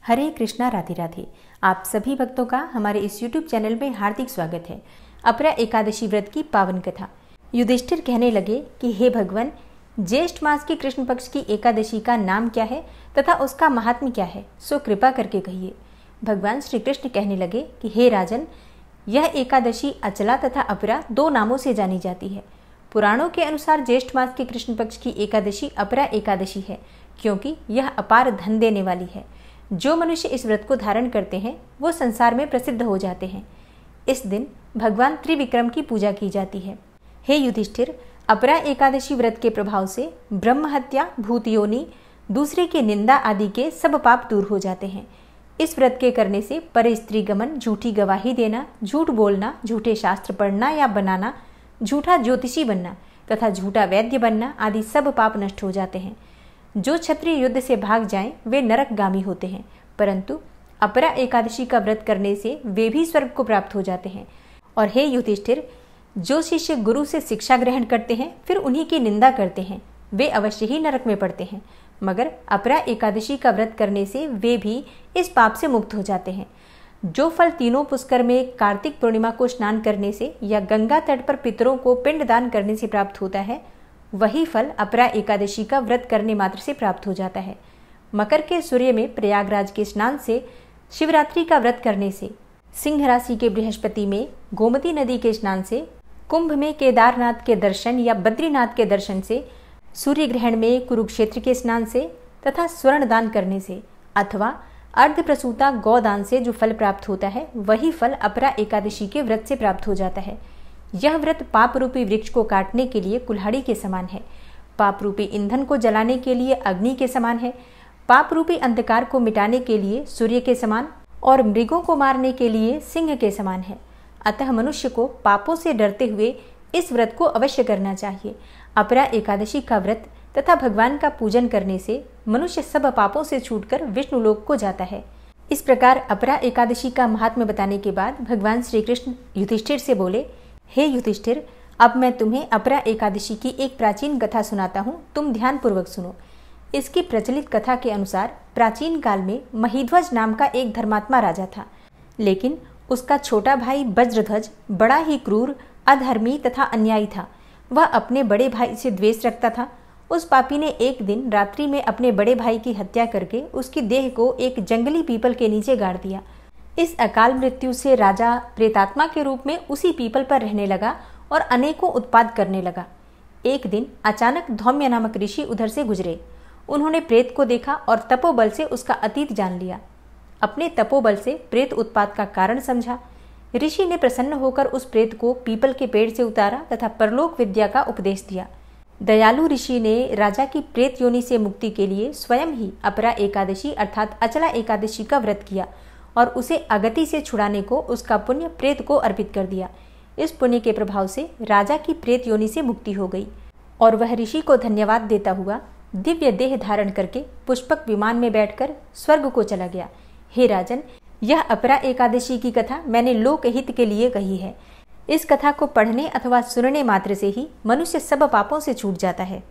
हरे कृष्णा, राधे राधे। आप सभी भक्तों का हमारे इस YouTube चैनल में हार्दिक स्वागत है। अपरा एकादशी व्रत की पावन कथा। युधिष्ठिर कहने लगे कि हे भगवान, ज्येष्ठ मास की कृष्ण पक्ष की एकादशी का नाम क्या है तथा उसका महात्म्य क्या है, सो कृपा करके कहिए। भगवान श्री कृष्ण कहने लगे कि हे राजन, यह एकादशी अचला तथा अपरा दो नामों से जानी जाती है। पुराणों के अनुसार ज्येष्ठ मास की कृष्ण पक्ष की एकादशी अपरा एकादशी है, क्योंकि यह अपार धन देने वाली है। जो मनुष्य इस व्रत को धारण करते हैं वो संसार में प्रसिद्ध हो जाते हैं। इस दिन भगवान त्रिविक्रम की पूजा की जाती है। हे युधिष्ठिर, अपरा एकादशी व्रत के प्रभाव से ब्रह्म हत्या, भूत योनि, दूसरे की निंदा आदि के सब पाप दूर हो जाते हैं। इस व्रत के करने से पर स्त्री गमन, झूठी गवाही देना, झूठ बोलना, झूठे शास्त्र पढ़ना या बनाना, झूठा ज्योतिषी बनना तथा झूठा वैद्य बनना आदि सब पाप नष्ट हो जाते हैं। जो क्षत्रिय युद्ध से भाग जाएं वे नरकगामी होते हैं, परंतु अपरा एकादशी का व्रत करने से वे भी स्वर्ग को प्राप्त हो जाते हैं। और हे युधिष्ठिर, जो शिष्य गुरु से शिक्षा ग्रहण करते हैं फिर उन्हीं की निंदा करते हैं वे अवश्य ही नरक में पड़ते हैं, मगर अपरा एकादशी का व्रत करने से वे भी इस पाप से मुक्त हो जाते हैं। जो फल तीनों पुष्कर में कार्तिक पूर्णिमा को स्नान करने से या गंगा तट पर पितरों को पिंडदान करने से प्राप्त होता है, वही फल अपरा एकादशी का व्रत करने मात्र से प्राप्त हो जाता है। मकर के सूर्य में प्रयागराज के स्नान से, शिवरात्रि का व्रत करने से, सिंह राशि के बृहस्पति में गोमती नदी के स्नान से, कुंभ में केदारनाथ के दर्शन या बद्रीनाथ के दर्शन से, सूर्य ग्रहण में कुरुक्षेत्र के स्नान से तथा स्वर्ण दान करने से अथवा अर्ध प्रसूता गौदान से जो फल प्राप्त होता है वही फल अपरा एकादशी के व्रत से प्राप्त हो जाता है। यह व्रत पाप रूपी वृक्ष को काटने के लिए कुल्हाड़ी के समान है, पाप रूपी ईंधन को जलाने के लिए अग्नि के समान है, पाप रूपी अंधकार को मिटाने के लिए सूर्य के समान और मृगों को मारने के लिए सिंह के समान है। अतः मनुष्य को पापों से डरते हुए इस व्रत को अवश्य करना चाहिए। अपरा एकादशी का व्रत तथा भगवान का पूजन करने से मनुष्य सब पापों से छूटकर विष्णु लोक को जाता है। इस प्रकार अपरा एकादशी का महात्म्य बताने के बाद भगवान श्री कृष्ण युधिष्ठिर से बोले, हे युधिष्ठिर, अब मैं तुम्हें अपरा एकादशी की एक प्राचीन कथा सुनाता हूँ, तुम ध्यान पूर्वक सुनो। इसकी प्रचलित कथा के अनुसार प्राचीन काल में महीध्वज नाम का एक धर्मात्मा राजा था, लेकिन उसका छोटा भाई वज्रध्वज बड़ा ही क्रूर, अधर्मी तथा अन्यायी था। वह अपने बड़े भाई से द्वेष रखता था। उस पापी ने एक दिन रात्रि में अपने बड़े भाई की हत्या करके उसकी देह को एक जंगली पीपल के नीचे गाड़ दिया। इस अकाल मृत्यु से राजा प्रेतात्मा के रूप में उसी पीपल पर रहने लगा और अनेकों उत्पात करने लगा। एक दिन अचानक धौम्य नामक ऋषि उधर से गुजरे। उन्होंने प्रेत को देखा और तपोबल से उसका अतीत जान लिया। अपने तपोबल से प्रेत उत्पात का कारण समझा। ऋषि ने प्रसन्न होकर उस प्रेत को पीपल के पेड़ से उतारा तथा परलोक विद्या का उपदेश दिया। दयालु ऋषि ने राजा की प्रेत योनि से मुक्ति के लिए स्वयं ही अपरा एकादशी अर्थात अचला एकादशी का व्रत किया और उसे अगति से छुड़ाने को उसका पुण्य प्रेत को अर्पित कर दिया। इस पुण्य के प्रभाव से राजा की प्रेत योनि से मुक्ति हो गई और वह ऋषि को धन्यवाद देता हुआ दिव्य देह धारण करके पुष्पक विमान में बैठकर स्वर्ग को चला गया। हे राजन, यह अपरा एकादशी की कथा मैंने लोकहित के लिए कही है। इस कथा को पढ़ने अथवा सुनने मात्र से ही मनुष्य सब पापों से छूट जाता है।